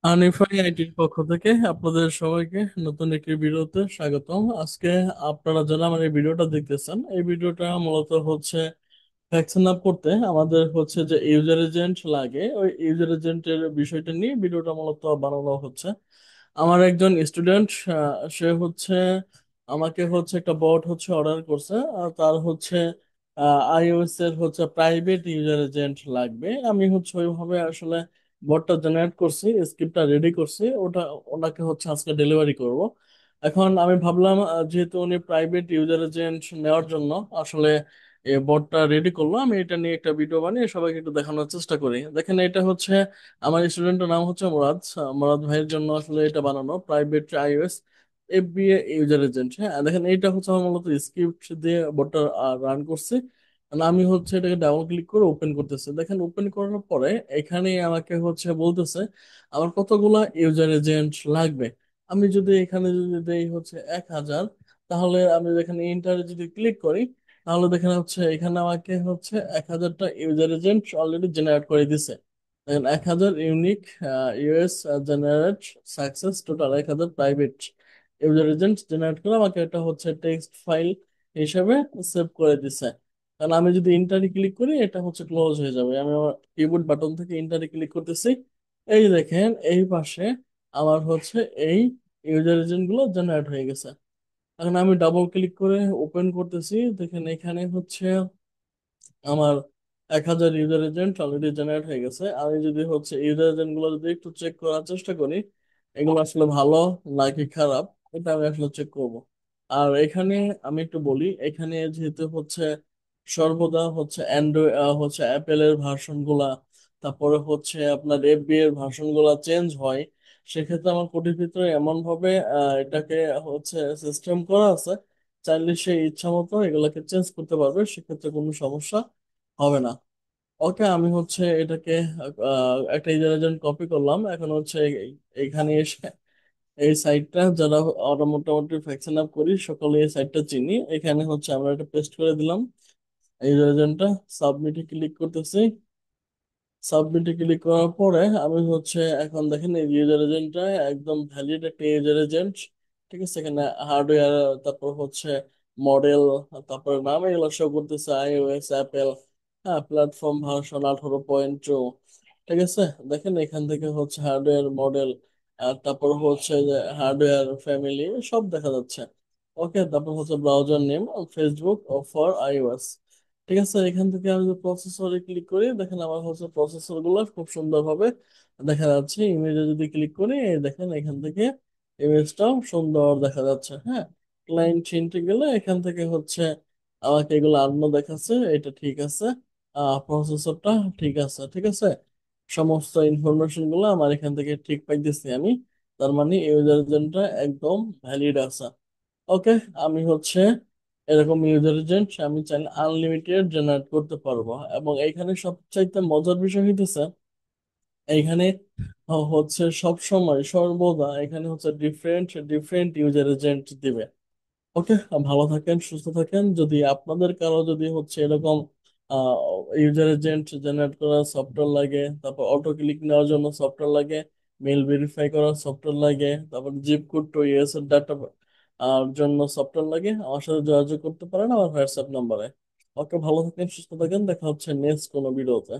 আনিফাই আইটির পক্ষ থেকে আপনাদের সবাইকে নতুন একটি ভিডিওতে স্বাগতম। আজকে আপনারা যারা আমার এই ভিডিওটা দেখতেছেন, এই ভিডিওটা মূলত হচ্ছে ভ্যাকসিন আপ করতে আমাদের হচ্ছে যে ইউজার এজেন্ট লাগে, ওই ইউজার এজেন্টের বিষয়টা নিয়ে ভিডিওটা মূলত বানানো হচ্ছে। আমার একজন স্টুডেন্ট, সে হচ্ছে আমাকে হচ্ছে একটা বট হচ্ছে অর্ডার করছে, আর তার হচ্ছে আইওএস এর হচ্ছে প্রাইভেট ইউজার এজেন্ট লাগবে। আমি হচ্ছে ওইভাবে আসলে বটটা জেনারেট করছি, স্ক্রিপ্টটা রেডি করছি, ওটা ওনাকে হচ্ছে আজকে ডেলিভারি করব। এখন আমি ভাবলাম, যেহেতু উনি প্রাইভেট ইউজার এজেন্ট নেওয়ার জন্য আসলে এই বটটা রেডি করলো, আমি এটা নিয়ে একটা ভিডিও বানিয়ে সবাইকে একটু দেখানোর চেষ্টা করি। দেখেন, এটা হচ্ছে আমার স্টুডেন্টের নাম হচ্ছে মুরাদ। মুরাদ ভাইয়ের জন্য আসলে এটা বানানো private iOS FBA user agent. হ্যাঁ, দেখেন এইটা হচ্ছে আমার মূলত স্ক্রিপ্ট দিয়ে বটটা রান করছে। আর আমি হচ্ছে এটাকে ডাবল ক্লিক করে ওপেন করতেছি। দেখেন, ওপেন করার পরে এখানে আমাকে হচ্ছে বলতেছে আমার কতগুলা ইউজার এজেন্ট লাগবে। আমি যদি এখানে যদি দেই হচ্ছে 1000, তাহলে আমি এখানে ইন্টারে যদি ক্লিক করি, তাহলে দেখেন হচ্ছে এখানে আমাকে হচ্ছে 1000টা ইউজার এজেন্ট অলরেডি জেনারেট করে দিছে। দেখেন, 1000 unique US generate success, total 1000 private user agent generate করে আমাকে এটা হচ্ছে টেক্সট ফাইল হিসেবে সেভ করে দিছে। কারণ আমি যদি ইন্টারে ক্লিক করি, এটা হচ্ছে ক্লোজ হয়ে যাবে। আমি আমার কিবোর্ড বাটন থেকে ইন্টারে ক্লিক করতেছি। এই দেখেন, এই পাশে আমার হচ্ছে এই ইউজার এজেন্ট গুলো জেনারেট হয়ে গেছে। এখন আমি ডাবল ক্লিক করে ওপেন করতেছি। দেখেন, এখানে হচ্ছে আমার 1000 ইউজার এজেন্ট অলরেডি জেনারেট হয়ে গেছে। আমি যদি হচ্ছে ইউজার এজেন্ট গুলো যদি একটু চেক করার চেষ্টা করি, এগুলো আসলে ভালো নাকি খারাপ, এটা আমি আসলে চেক করব। আর এখানে আমি একটু বলি, এখানে যেহেতু হচ্ছে সর্বদা হচ্ছে অ্যান্ড্রয়েড হচ্ছে অ্যাপেলের ভার্সন গুলা, তারপরে হচ্ছে আপনার এফবি এর ভার্সন গুলা চেঞ্জ হয়, সেক্ষেত্রে আমার কোডের ভিতরে এমন ভাবে এটাকে হচ্ছে সিস্টেম করা আছে, চাইলে সে ইচ্ছা মতো এগুলাকে চেঞ্জ করতে পারবে, সেক্ষেত্রে কোনো সমস্যা হবে না। ওকে, আমি হচ্ছে এটাকে একটা ইউজার এজেন্ট কপি করলাম। এখন হচ্ছে এইখানে এসে এই সাইটটা যারা আমরা মোটামুটি ফ্যাকশন আপ করি সকলে এই সাইটটা চিনি, এখানে হচ্ছে আমরা এটা পেস্ট করে দিলাম ইউজার এজেন্টটা। সাবমিটে ক্লিক করতেছি। সাবমিটে ক্লিক করার পরে আমি হচ্ছে এখন দেখেন এই ইউজার এজেন্টটা একদম ভ্যালিড একটা ইউজার এজেন্ট। ঠিক আছে, এখানে হার্ডওয়্যার, তারপর হচ্ছে মডেল, তারপরে নাম এগুলো শো করতেছে আইওএস অ্যাপেল। হ্যাঁ, প্ল্যাটফর্ম ভার্সন 18.2। ঠিক আছে, দেখেন এখান থেকে হচ্ছে হার্ডওয়্যার মডেল, আর তারপর হচ্ছে যে হার্ডওয়্যার ফ্যামিলি সব দেখা যাচ্ছে। ওকে, তারপর হচ্ছে browser name Facebook for iOS. ঠিক আছে, এখান থেকে আমি যদি প্রসেসরে ক্লিক করি, দেখেন আমার হচ্ছে প্রসেসর গুলো খুব সুন্দরভাবে দেখা যাচ্ছে। ইমেজে যদি ক্লিক করি, এই দেখেন এখান থেকে ইমেজটাও সুন্দর দেখা যাচ্ছে। হ্যাঁ, ক্লায়েন্ট চিনতে গেলে এখান থেকে হচ্ছে আমাকে এগুলো আননো দেখাচ্ছে, এটা ঠিক আছে। প্রসেসরটা ঠিক আছে। ঠিক আছে, সমস্ত ইনফরমেশন গুলো আমার এখান থেকে ঠিক পাইতেছি আমি। তার মানে ইউজার এজেন্টটা একদম ভ্যালিড আছে। ওকে, আমি হচ্ছে এরকম ইউজার এজেন্ট আমি চাইলে আনলিমিটেড জেনারেট করতে পারবো। এবং এইখানে সবচাইতে মজার বিষয় হইতেছে, এইখানে হচ্ছে সব সময় সর্বদা এখানে হচ্ছে ডিফারেন্ট ডিফারেন্ট ইউজার এজেন্ট দিবে। ওকে, ভালো থাকেন, সুস্থ থাকেন। যদি আপনাদের কারো যদি হচ্ছে এরকম ইউজার এজেন্ট জেনারেট করার সফটওয়্যার লাগে, তারপর অটো ক্লিক নেওয়ার জন্য সফটওয়্যার লাগে, মেল ভেরিফাই করার সফটওয়্যার লাগে, তারপর জিপ কোড টু ইউএস এর ডাটা আর জন্য সফটওয়্যার লাগে, আমার সাথে যোগাযোগ করতে পারেন আমার হোয়াটসঅ্যাপ নাম্বারে। ওকে, ভালো থাকেন, সুস্থ থাকেন, দেখা হচ্ছে নেক্সট কোনো ভিডিওতে।